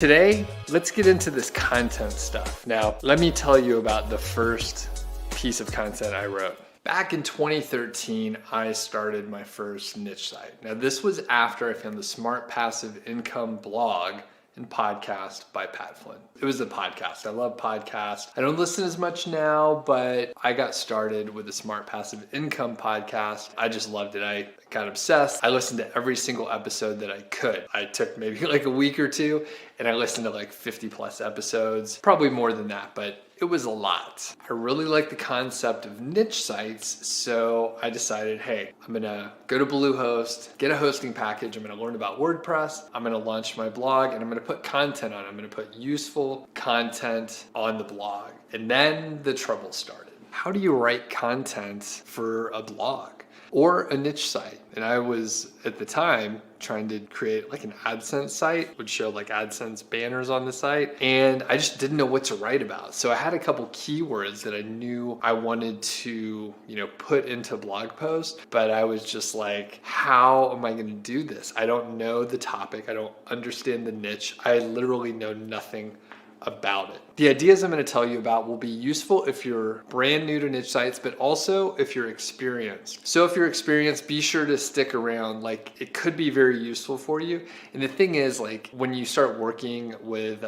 Today, let's get into this content stuff. Now, let me tell you about the first piece of content I wrote. Back in 2013, I started my first niche site. Now, this was after I found the Smart Passive Income blog and podcast by Pat Flynn. It was a podcast. I love podcasts. I don't listen as much now, but I got started with the Smart Passive Income podcast. I just loved it. I got obsessed. I listened to every single episode that I could. I took maybe like a week or two and I listened to like 50 plus episodes, probably more than that, but it was a lot. I really like the concept of niche sites, so I decided, hey, I'm gonna go to Bluehost, get a hosting package, I'm gonna learn about WordPress, I'm gonna launch my blog, and I'm gonna put content on it. I'm gonna put useful content on the blog. And then the trouble started. How do you write content for a blog or a niche site? And I was, at the time, trying to create like an AdSense site, would show like AdSense banners on the site. And I just didn't know what to write about. So I had a couple keywords that I knew I wanted to, put into blog posts, but I was just like, how am I going to do this? I don't know the topic. I don't understand the niche. I literally know nothing about it. The ideas I'm going to tell you about will be useful if you're brand new to niche sites, but also if you're experienced. So if you're experienced, be sure to stick around. Like, it could be very useful for you. And the thing is, like, when you start working with,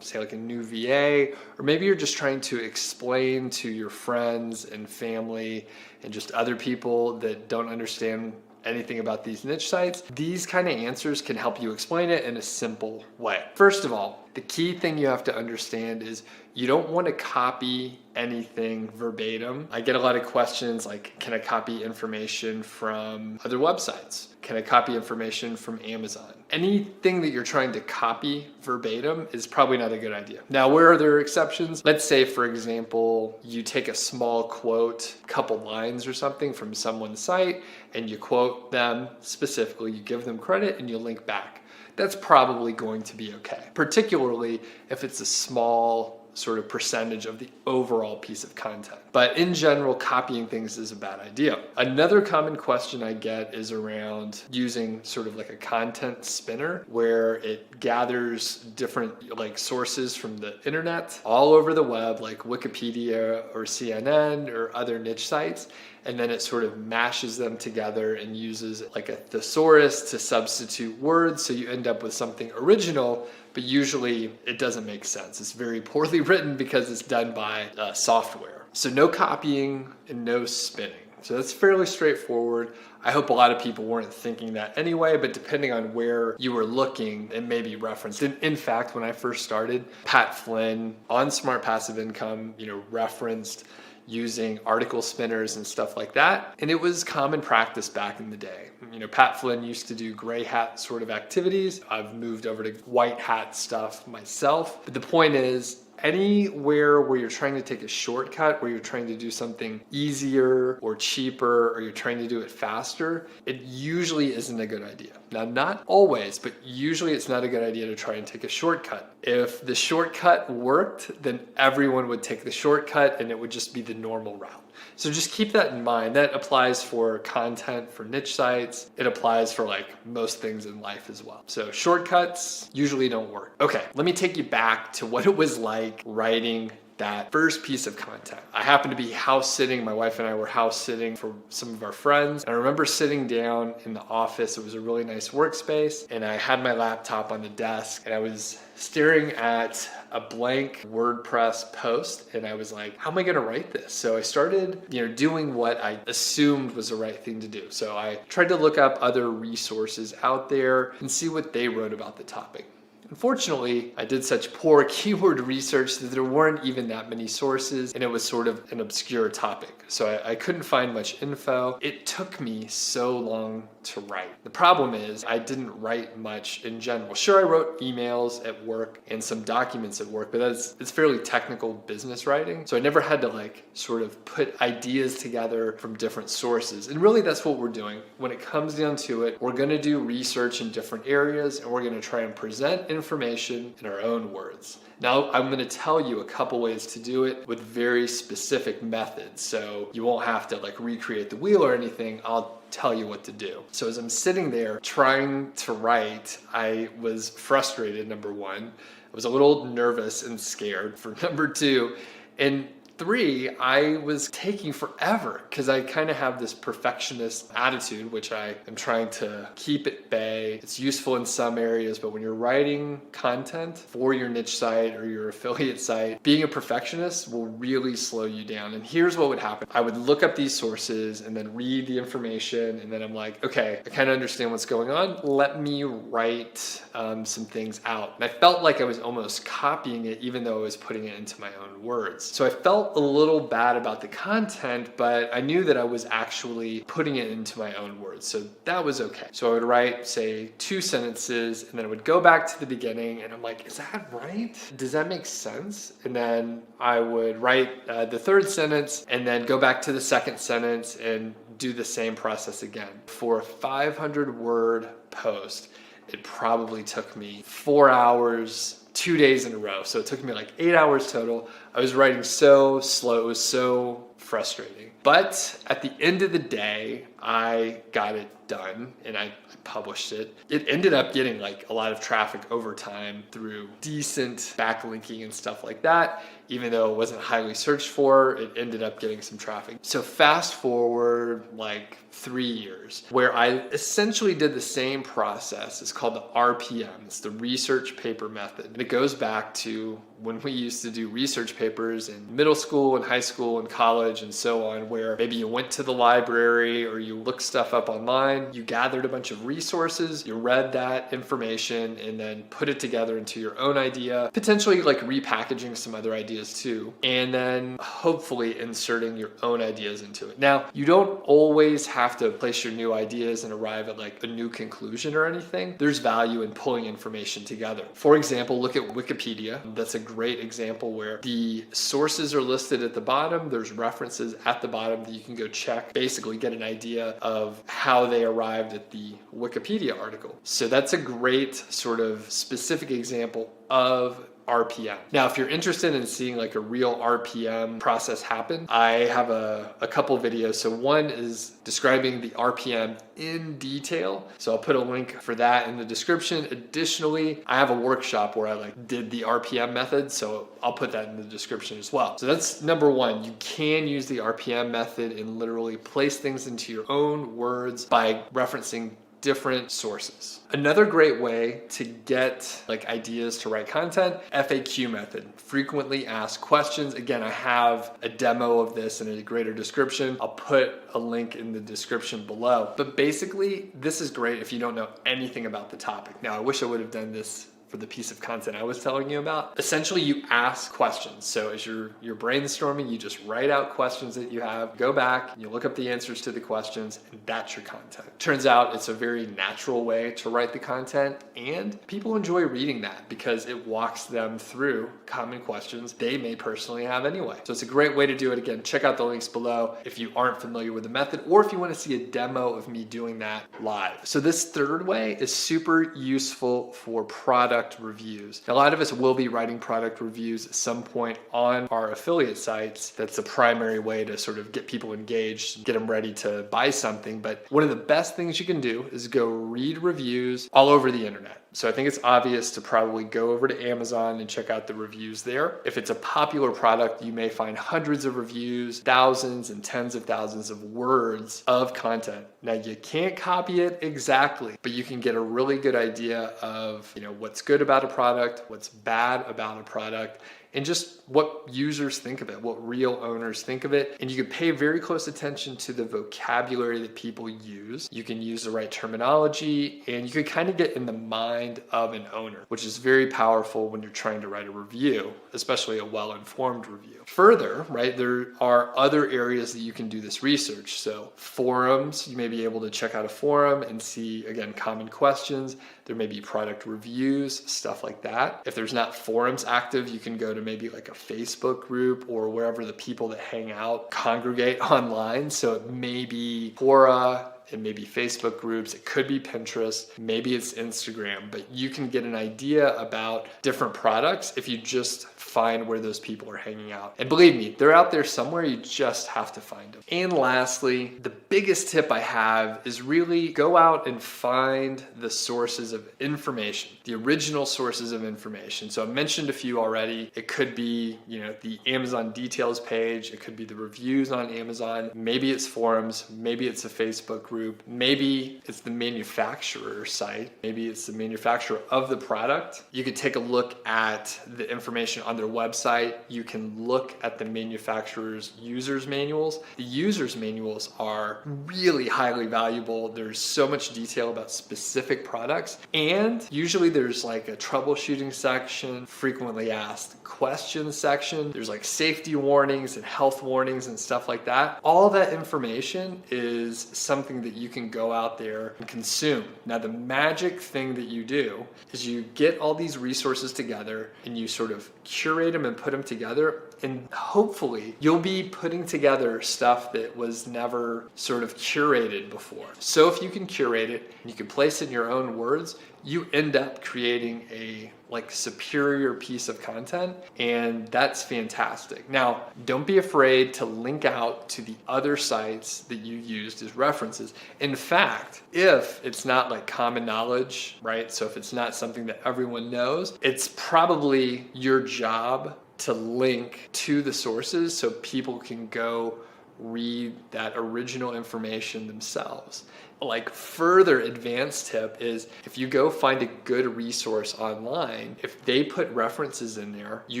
say like a new VA, or maybe you're just trying to explain to your friends and family and just other people that don't understand anything about these niche sites, these kind of answers can help you explain it in a simple way. First of all, the key thing you have to understand is you don't want to copy anything verbatim. I get a lot of questions like, can I copy information from other websites? Can I copy information from Amazon? Anything that you're trying to copy verbatim is probably not a good idea. Now, where are there exceptions? Let's say, for example, you take a small quote, couple lines or something from someone's site, and you quote them specifically, you give them credit, and you link back. That's probably going to be okay, particularly if it's a small sort of percentage of the overall piece of content. But in general, copying things is a bad idea. Another common question I get is around using sort of like a content spinner where it gathers different like sources from the internet all over the web, like Wikipedia or CNN or other niche sites, and then it sort of mashes them together and uses like a thesaurus to substitute words, so you end up with something original, but usually it doesn't make sense. It's very poorly written because it's done by software. So no copying and no spinning. So that's fairly straightforward. I hope a lot of people weren't thinking that anyway, but depending on where you were looking, it may be referenced. In fact, when I first started, Pat Flynn on Smart Passive Income, referenced using article spinners and stuff like that. And it was common practice back in the day. Pat Flynn used to do gray hat sort of activities. I've moved over to white hat stuff myself. But the point is, anywhere where you're trying to take a shortcut, where you're trying to do something easier or cheaper, or you're trying to do it faster, it usually isn't a good idea. Now, not always, but usually it's not a good idea to try and take a shortcut. If the shortcut worked, then everyone would take the shortcut and it would just be the normal route. So just keep that in mind. That applies for content for niche sites. It applies for like most things in life as well. So shortcuts usually don't work. Okay, let me take you back to what it was like writing that first piece of content. I happened to be house sitting. My wife and I were house sitting for some of our friends. And I remember sitting down in the office. It was a really nice workspace. And I had my laptop on the desk and I was staring at a blank WordPress post. And I was like, how am I gonna write this? So I started, doing what I assumed was the right thing to do. So I tried to look up other resources out there and see what they wrote about the topic. Unfortunately, I did such poor keyword research that there weren't even that many sources, and it was sort of an obscure topic. So I couldn't find much info. It took me so long to write. The problem is I didn't write much in general. Sure, I wrote emails at work and some documents at work, but it's fairly technical business writing. So I never had to sort of put ideas together from different sources. And really that's what we're doing. When it comes down to it, we're gonna do research in different areas and we're gonna try and present information in our own words. Now, I'm going to tell you a couple ways to do it with very specific methods. So you won't have to recreate the wheel or anything. I'll tell you what to do. So as I'm sitting there trying to write, I was frustrated, number one. I was a little nervous and scared for number two. And three, I was taking forever because I kind of have this perfectionist attitude, which I am trying to keep at bay. It's useful in some areas, but when you're writing content for your niche site or your affiliate site, being a perfectionist will really slow you down. And here's what would happen. I would look up these sources and then read the information. And then I'm like, okay, I kind of understand what's going on. Let me write some things out. And I felt like I was almost copying it, even though I was putting it into my own words. So I felt a little bad about the content, but I knew that I was actually putting it into my own words. So that was okay. So I would write, say, 2 sentences, and then I would go back to the beginning, and I'm like, is that right? Does that make sense? And then I would write the 3rd sentence, and then go back to the 2nd sentence and do the same process again. For a 500-word post, it probably took me 4 hours, 2 days in a row. So it took me like 8 hours total. I was writing so slow. It was so frustrating. But at the end of the day, I got it done and I published it. It ended up getting like a lot of traffic over time through decent backlinking and stuff like that. Even though it wasn't highly searched for, it ended up getting some traffic. So fast forward like 3 years, where I essentially did the same process. It's called the RPM. It's the research paper method. And it goes back to when we used to do research papers in middle school and high school and college and so on, where maybe you went to the library or you looked stuff up online, you gathered a bunch of resources, you read that information and then put it together into your own idea, potentially like repackaging some other ideas too, and then hopefully inserting your own ideas into it. Now, you don't always have to place your new ideas and arrive at like a new conclusion or anything. There's value in pulling information together. For example, look at Wikipedia. That's a great example where the sources are listed at the bottom. There's references at the bottom that you can go check, basically get an idea of how they arrived at the Wikipedia article. So that's a great sort of specific example of RPM. Now, if you're interested in seeing like a real RPM process happen, I have a couple videos. So one is describing the RPM in detail. So I'll put a link for that in the description. Additionally, I have a workshop where I like did the RPM method. So I'll put that in the description as well. So that's number one. You can use the RPM method and literally place things into your own words by referencing different sources. Another great way to get like ideas to write content, FAQ method, frequently asked questions. Again, I have a demo of this in a greater description. I'll put a link in the description below. But basically, this is great if you don't know anything about the topic. Now, I wish I would have done this for the piece of content I was telling you about. Essentially, you ask questions. So as you're brainstorming, you just write out questions that you have, go back, you look up the answers to the questions, and that's your content. Turns out it's a very natural way to write the content, and people enjoy reading that because it walks them through common questions they may personally have anyway. So it's a great way to do it. Again, check out the links below if you aren't familiar with the method, or if you want to see a demo of me doing that live. So this third way is super useful for product reviews. A lot of us will be writing product reviews at some point on our affiliate sites. That's a primary way to sort of get people engaged, get them ready to buy something. But one of the best things you can do is go read reviews all over the internet. So I think it's obvious to probably go over to Amazon and check out the reviews there. If it's a popular product, you may find hundreds of reviews, thousands and tens of thousands of words of content. Now, you can't copy it exactly, but you can get a really good idea of, what's good about a product, what's bad about a product, and just what users think of it, what real owners think of it. And you can pay very close attention to the vocabulary that people use. You can use the right terminology, and you can kind of get in the mind of an owner, which is very powerful when you're trying to write a review, especially a well-informed review. Further, right, there are other areas that you can do this research. So forums, you may be able to check out a forum and see, again, common questions. There may be product reviews, stuff like that. If there's not forums active, you can go to maybe like a Facebook group or wherever the people that hang out congregate online. So it may be Quora, It may be Facebook groups, it could be Pinterest, maybe it's Instagram, but you can get an idea about different products if you just find where those people are hanging out. And believe me, they're out there somewhere, you just have to find them. And lastly, the biggest tip I have is really go out and find the sources of information, the original sources of information. So I mentioned a few already. It could be, the Amazon details page, it could be the reviews on Amazon, maybe it's forums, maybe it's a Facebook group, maybe it's the manufacturer site, maybe it's the manufacturer of the product. You could take a look at the information on their website. You can look at the manufacturer's user's manuals. The user's manuals are really highly valuable. There's so much detail about specific products, and usually there's like a troubleshooting section, frequently asked questions section. There's like safety warnings and health warnings and stuff like that. All that information is something that you can go out there and consume. Now, the magic thing that you do is you get all these resources together and you sort of curate them and put them together, and hopefully you'll be putting together stuff that was never sort of curated before. So if you can curate it and you can place it in your own words, you end up creating a superior piece of content, and that's fantastic. Now, don't be afraid to link out to the other sites that you used as references. In fact, if it's not like common knowledge, right? So if it's not something that everyone knows, it's probably your job to link to the sources so people can go read that original information themselves. Like further advanced tip is if you go find a good resource online, if they put references in there, you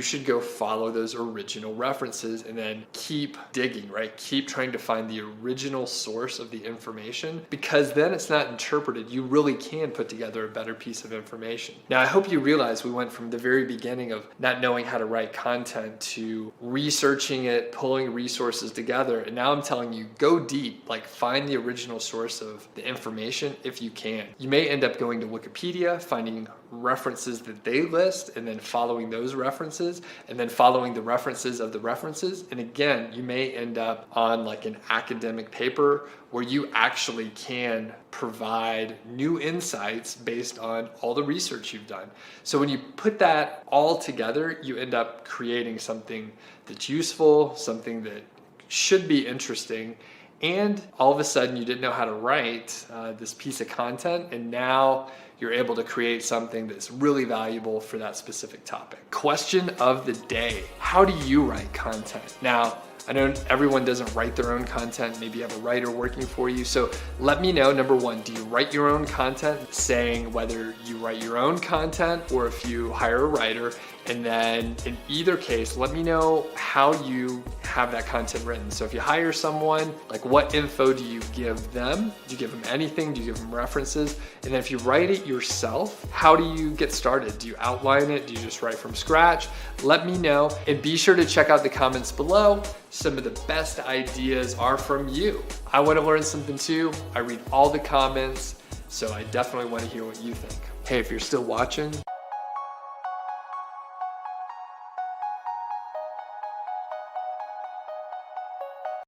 should go follow those original references and then keep digging, right? Keep trying to find the original source of the information, because then it's not interpreted. You really can put together a better piece of information. Now, I hope you realize we went from the very beginning of not knowing how to write content to researching it, pulling resources together. And now I'm telling you, go deep, like find the original source of the information if you can. You may end up going to Wikipedia, finding references that they list, and then following those references, and then following the references of the references. And again, you may end up on like an academic paper where you actually can provide new insights based on all the research you've done. So when you put that all together, you end up creating something that's useful, something that should be interesting, and all of a sudden you didn't know how to write this piece of content, and now you're able to create something that's really valuable for that specific topic. Question of the day: how do you write content? Now, I know everyone doesn't write their own content. Maybe you have a writer working for you. So let me know, number one, do you write your own content? Saying whether you write your own content or if you hire a writer. And then in either case, let me know how you have that content written. So if you hire someone, like what info do you give them? Do you give them anything? Do you give them references? And then if you write it yourself, how do you get started? Do you outline it? Do you just write from scratch? Let me know, and be sure to check out the comments below. Some of the best ideas are from you. I want to learn something too. I read all the comments, so I definitely want to hear what you think. Hey, if you're still watching,